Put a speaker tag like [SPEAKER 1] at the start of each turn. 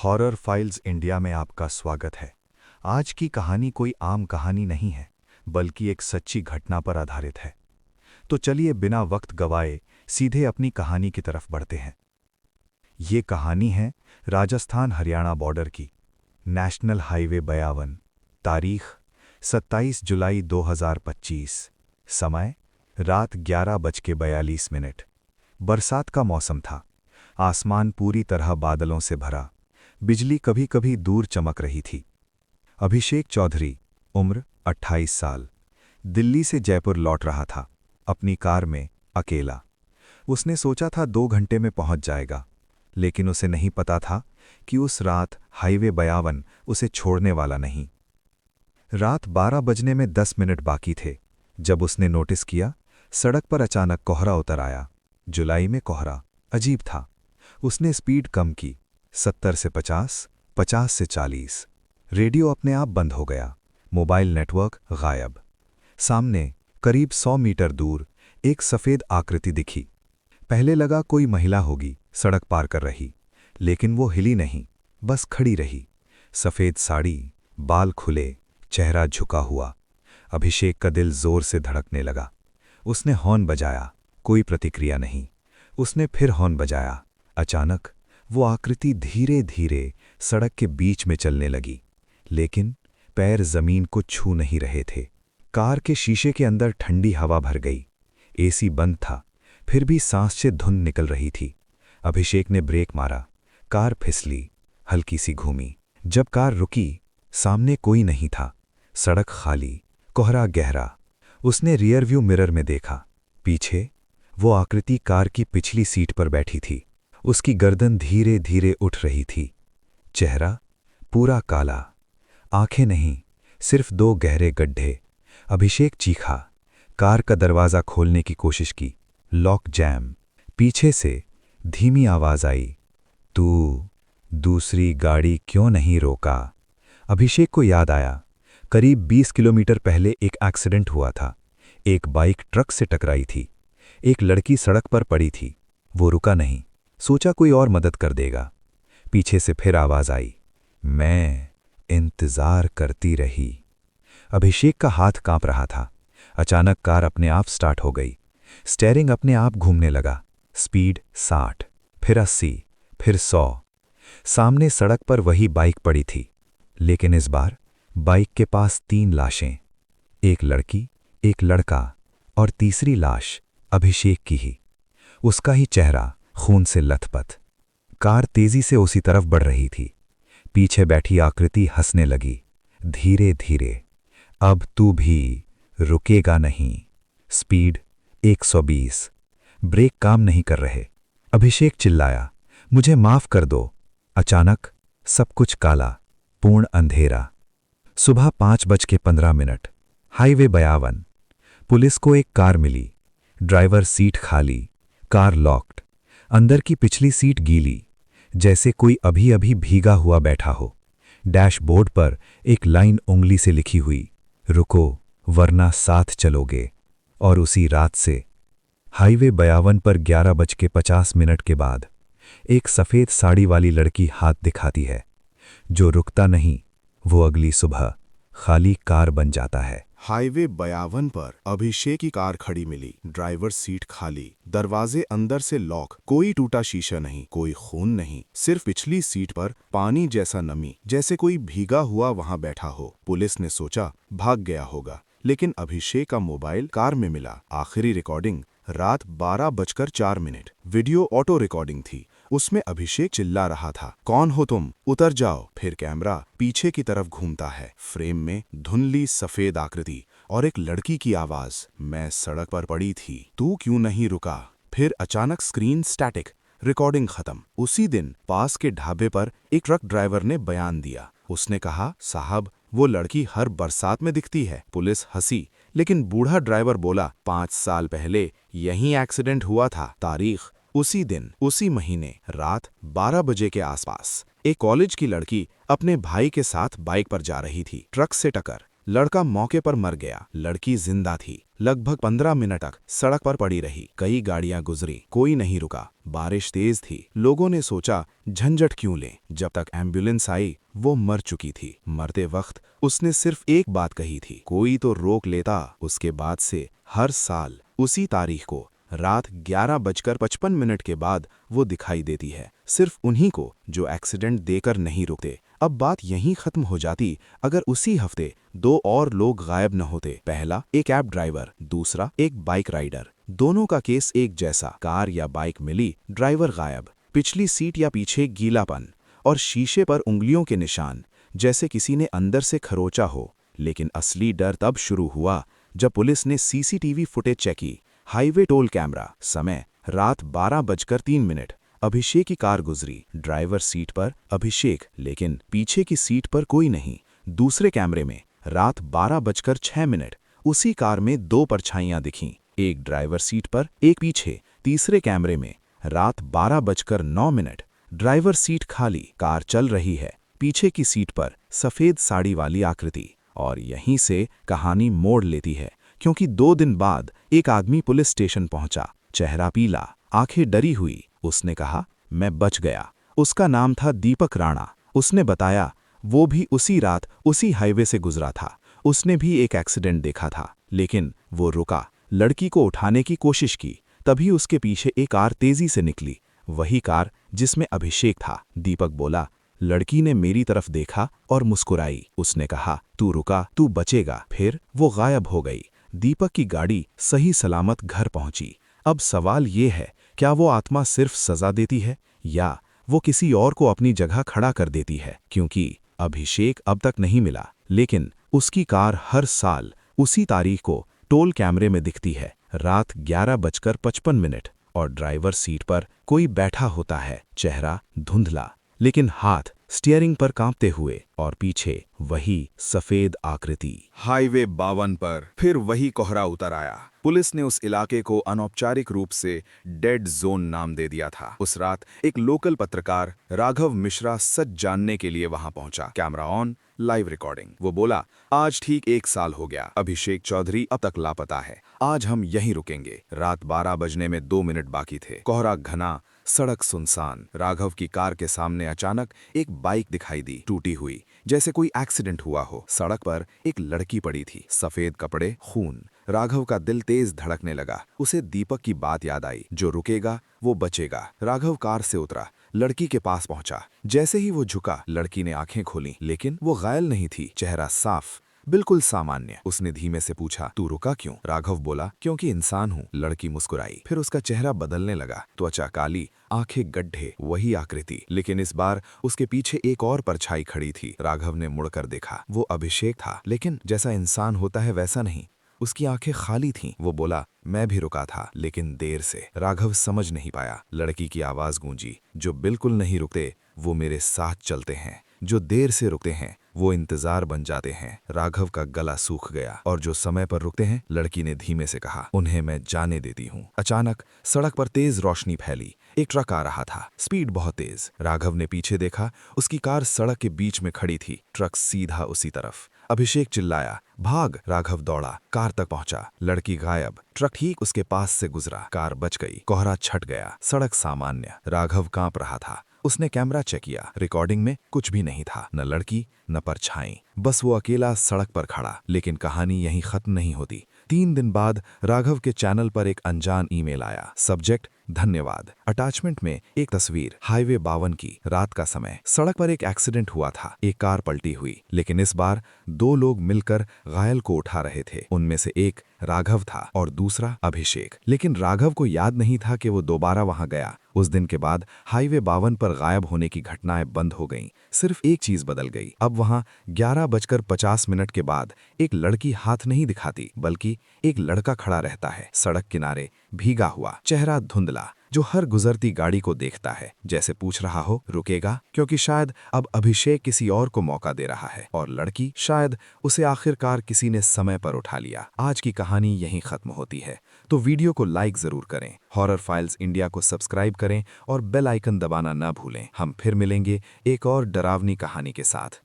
[SPEAKER 1] Horror files India में आपका स्वागत है। आज की कहानी कोई आम कहानी नहीं है, बल्कि एक सच्ची घटना पर आधारित है। तो चलिए बिना वक्त गवाए सीधे अपनी कहानी की तरफ बढ़ते हैं। ये कहानी है राजस्थान हरियाणा बॉर्डर की। नेशनल हाईवे 52, तारीख 27 जुलाई 2025, समय रात 11:42। बरसात का मौसम था। आसमान पूरी तरह बादलों से भरा, बिजली कभी कभी दूर चमक रही थी। अभिषेक चौधरी, उम्र 28 साल, दिल्ली से जयपुर लौट रहा था, अपनी कार में, अकेला। उसने सोचा था 2 घंटे में पहुंच जाएगा, लेकिन उसे नहीं पता था कि उस रात हाईवे 52 उसे छोड़ने वाला नहीं। रात 12 बजने में 10 मिनट बाकी थे जब उसने नोटिस किया, सड़क पर अचानक कोहरा उतर आया। जुलाई में कोहरा अजीब था। उसने स्पीड कम की, 70 से 50, 50 से 40। रेडियो अपने आप बंद हो गया, मोबाइल नेटवर्क गायब। सामने करीब 100 मीटर दूर एक सफ़ेद आकृति दिखी। पहले लगा कोई महिला होगी, सड़क पार कर रही, लेकिन वो हिली नहीं, बस खड़ी रही। सफ़ेद साड़ी, बाल खुले, चेहरा झुका हुआ। अभिषेक का दिल जोर से धड़कने लगा। उसने हॉर्न बजाया, कोई प्रतिक्रिया नहीं। उसने फिर हॉर्न बजाया। अचानक वो आकृति धीरे धीरे सड़क के बीच में चलने लगी, लेकिन पैर जमीन को छू नहीं रहे थे। कार के शीशे के अंदर ठंडी हवा भर गई। एसी बंद था, फिर भी सांस से धुंध निकल रही थी। अभिषेक ने ब्रेक मारा, कार फिसली, हल्की सी घूमी। जब कार रुकी, सामने कोई नहीं था, सड़क खाली, कोहरा गहरा। उसने रियर व्यू मिरर में देखा। पीछे वो आकृति कार की पिछली सीट पर बैठी थी। उसकी गर्दन धीरे धीरे उठ रही थी। चेहरा पूरा काला, आंखें नहीं, सिर्फ 2 गहरे गड्ढे। अभिषेक चीखा, कार का दरवाज़ा खोलने की कोशिश की, लॉक जैम। पीछे से धीमी आवाज़ आई, तू दूसरी गाड़ी क्यों नहीं रोका? अभिषेक को याद आया, करीब 20 किलोमीटर पहले एक एक्सीडेंट हुआ था। एक बाइक ट्रक से टकराई थी। एक लड़की सड़क पर पड़ी थी। वो रुका नहीं, सोचा कोई और मदद कर देगा। पीछे से फिर आवाज़ आई, मैं इंतज़ार करती रही। अभिषेक का हाथ कांप रहा था। अचानक कार अपने आप स्टार्ट हो गई। स्टीयरिंग अपने आप घूमने लगा। स्पीड 60, फिर 80, फिर 100। सामने सड़क पर वही बाइक पड़ी थी, लेकिन इस बार बाइक के पास 3 लाशें। एक लड़की, एक लड़का और तीसरी लाश अभिषेक की ही। उसका ही चेहरा खून से लथपथ। कार तेजी से उसी तरफ बढ़ रही थी। पीछे बैठी आकृति हंसने लगी, धीरे धीरे। अब तू भी रुकेगा नहीं। स्पीड 120। ब्रेक काम नहीं कर रहे। अभिषेक चिल्लाया, मुझे माफ कर दो। अचानक सब कुछ काला, पूर्ण अंधेरा। सुबह 5:15। हाईवे 52। पुलिस को एक कार मिली। ड्राइवर सीट खाली, कार लॉक्ड। अंदर की पिछली सीट गीली, जैसे कोई अभी अभी भीगा हुआ बैठा हो। डैशबोर्ड पर एक लाइन उंगली से लिखी हुई, रुको वरना साथ चलोगे। और उसी रात से हाईवे 52 पर 11:50 के बाद एक सफ़ेद साड़ी वाली लड़की हाथ दिखाती है। जो रुकता नहीं, वो अगली सुबह खाली कार बन जाता है।
[SPEAKER 2] हाईवे 52 पर अभिषेक की कार खड़ी मिली। ड्राइवर सीट खाली, दरवाजे अंदर से लॉक, कोई टूटा शीशा नहीं, कोई खून नहीं, सिर्फ पिछली सीट पर पानी जैसा नमी, जैसे कोई भीगा हुआ वहां बैठा हो। पुलिस ने सोचा भाग गया होगा, लेकिन अभिषेक का मोबाइल कार में मिला। आखिरी रिकॉर्डिंग रात 12:04। वीडियो ऑटो रिकॉर्डिंग थी। उसमें अभिषेक चिल्ला रहा था, कौन हो तुम, उतर जाओ। फिर कैमरा पीछे की तरफ घूमता है। फ्रेम में धुंधली सफेद आकृति और एक लड़की की आवाज, मैं सड़क पर पड़ी थी, तू क्यों नहीं रुका? फिर अचानक स्क्रीन स्टैटिक, रिकॉर्डिंग खत्म। उसी दिन पास के ढाबे पर एक ट्रक ड्राइवर ने बयान दिया। उसने कहा, साहब वो लड़की हर बरसात में दिखती है। पुलिस हंसी, लेकिन बूढ़ा ड्राइवर बोला, 5 साल पहले यहीं एक्सीडेंट हुआ था। तारीख उसी दिन, उसी महीने, रात 12 बजे के आसपास। एक कॉलेज की लड़की अपने भाई के साथ बाइक पर जा रही थी। ट्रक से टक्कर, लड़का मौके पर मर गया, लड़की जिंदा थी। लगभग 15 मिनट तक सड़क पर पड़ी रही। कई गाड़ियां गुजरी, कोई नहीं रुका। बारिश तेज थी। लोगों ने सोचा झंझट क्यों लें। जब तक एम्बुलेंस आई वो मर चुकी थी। मरते वक्त उसने सिर्फ एक बात कही थी, कोई तो रोक लेता। उसके बाद से हर साल उसी तारीख को रात 11:55 के बाद वो दिखाई देती है। सिर्फ उन्हीं को जो एक्सीडेंट देकर नहीं रुकते। अब बात यहीं खत्म हो जाती अगर उसी हफ्ते 2 और लोग गायब न होते। पहला एक कैब ड्राइवर, दूसरा एक बाइक राइडर। दोनों का केस एक जैसा, कार या बाइक मिली, ड्राइवर गायब, पिछली सीट या पीछे गीलापन और शीशे पर उंगलियों के निशान, जैसे किसी ने अंदर से खरोचा हो। लेकिन असली डर तब शुरू हुआ जब पुलिस ने सीसीटीवी फुटेज चेक की। हाईवे टोल कैमरा, समय रात 12:03। अभिषेक की कार गुजरी, ड्राइवर सीट पर अभिषेक, लेकिन पीछे की सीट पर कोई नहीं। दूसरे कैमरे में रात 12:06 उसी कार में 2 परछाइयां दिखीं, एक ड्राइवर सीट पर, एक पीछे। तीसरे कैमरे में रात 12:09 ड्राइवर सीट खाली, कार चल रही है, पीछे की सीट पर सफेद साड़ी वाली आकृति। और यहीं से कहानी मोड़ लेती है, क्योंकि 2 दिन बाद एक आदमी पुलिस स्टेशन पहुंचा, चेहरा पीला, आंखें डरी हुई। उसने कहा, मैं बच गया। उसका नाम था दीपक राणा। उसने बताया वो भी उसी रात उसी हाईवे से गुजरा था। उसने भी एक एक्सीडेंट देखा था, लेकिन वो रुका, लड़की को उठाने की कोशिश की। तभी उसके पीछे एक कार तेजी से निकली, वही कार जिसमें अभिषेक था। दीपक बोला, लड़की ने मेरी तरफ देखा और मुस्कुराई। उसने कहा, तू रुका, तू बचेगा। फिर वो गायब हो गई। दीपक की गाड़ी सही सलामत घर पहुंची। अब सवाल ये है, क्या वो आत्मा सिर्फ सजा देती है या वो किसी और को अपनी जगह खड़ा कर देती है? क्योंकि अभिषेक अब तक नहीं मिला, लेकिन उसकी कार हर साल उसी तारीख को टोल कैमरे में दिखती है, रात 11:55, और ड्राइवर सीट पर कोई बैठा होता है, चेहरा धुंधला, लेकिन हाथ स्टीयरिंग पर कांपते हुए, और पीछे वही सफेद आकृति।
[SPEAKER 3] हाईवे 52 पर फिर वही कोहरा उतर आया। पुलिस ने उस इलाके को अनौपचारिक रूप से डेड जोन नाम दे दिया था। उस रात एक लोकल पत्रकार राघव मिश्रा सच जानने के लिए वहां पहुंचा। Camera on, live recording. वो बोला, आज ठीक 1 साल हो गया, अभिषेक चौधरी अब तक लापता है। आज हम यहीं रुकेंगे। रात 12 बजने में 2 मिनट बाकी थे। कोहरा घना, सड़क सुनसान। राघव की कार के सामने अचानक एक बाइक दिखाई दी, टूटी हुई, जैसे कोई एक्सीडेंट हुआ हो। सड़क पर एक लड़की पड़ी थी, सफेद कपड़े, खून। राघव का दिल तेज धड़कने लगा। उसे दीपक की बात याद आई, जो रुकेगा वो बचेगा। राघव कार से उतरा, लड़की के पास पहुंचा। जैसे ही वो झुका, लड़की ने आंखें खोली, लेकिन वो घायल नहीं थी, चेहरा साफ, बिल्कुल सामान्य। उसने धीमे से पूछा, तू रुका क्यों? राघव बोला, क्योंकि इंसान हूं। लड़की मुस्कुराई, फिर उसका चेहरा बदलने लगा, त्वचा काली, आंखें गड्ढे, वही आकृति, लेकिन इस बार उसके पीछे एक और परछाई खड़ी थी। राघव ने मुड़कर देखा, वो अभिषेक था, लेकिन जैसा इंसान होता है वैसा नहीं। उसकी आंखें खाली थीं। वो बोला, मैं भी रुका था, लेकिन देर से। राघव समझ नहीं पाया। लड़की की आवाज गूंजी, जो बिल्कुल नहीं रुकते वो मेरे साथ चलते हैं, जो देर से रुकते हैं वो इंतजार बन जाते हैं। राघव का गला सूख गया। और जो समय पर रुकते हैं, लड़की ने धीमे से कहा, उन्हें मैं जाने देती हूँ। अचानक सड़क पर तेज रोशनी फैली। एक ट्रक आ रहा था, स्पीड बहुत तेज। राघव ने पीछे देखा, उसकी कार सड़क के बीच में खड़ी थी, ट्रक सीधा उसी तरफ। अभिषेक चिल्लाया, भाग! राघव दौड़ा, कार तक पहुंचा, लड़की गायब। ट्रक ठीक उसके पास से गुजरा, कार बच गई। कोहरा छट गया, सड़क सामान्य। राघव कांप रहा था। उसने कैमरा चेक किया, रिकॉर्डिंग में कुछ भी नहीं था, न लड़की न परछाई, बस वो अकेला सड़क पर खड़ा। लेकिन कहानी यहीं खत्म नहीं होती। 3 दिन बाद राघव के चैनल पर एक अनजान ईमेल आया, सब्जेक्ट धन्यवाद। अटैचमेंट में एक तस्वीर, हाईवे 52 की, रात का समय। सड़क पर एक एक्सीडेंट हुआ था, एक कार पलटी हुई, लेकिन इस बार 2 लोग मिलकर घायल को उठा रहे थे। उनमें से एक राघव था और दूसरा अभिषेक। लेकिन राघव को याद नहीं था कि वो दोबारा वहां गया। उस दिन के बाद हाईवे 52 पर गायब होने की घटनाएं बंद हो गईं। सिर्फ एक चीज बदल गई, अब वहां 11:50 के बाद एक लड़की हाथ नहीं दिखाती, बल्कि एक लड़का खड़ा रहता है, सड़क किनारे, भीगा हुआ, चेहरा धुंधला, जो हर गुजरती गाड़ी को देखता है, जैसे पूछ रहा हो, रुकेगा? क्योंकि शायद अब अभिषेक किसी और को मौका दे रहा है, और लड़की शायद उसे आखिरकार किसी ने समय पर उठा लिया। आज की कहानी यहीं खत्म होती है। तो वीडियो को लाइक जरूर करें, हॉरर फाइल्स इंडिया को सब्सक्राइब करें और बेल आइकन दबाना ना भूलें। हम फिर मिलेंगे एक और डरावनी कहानी के साथ।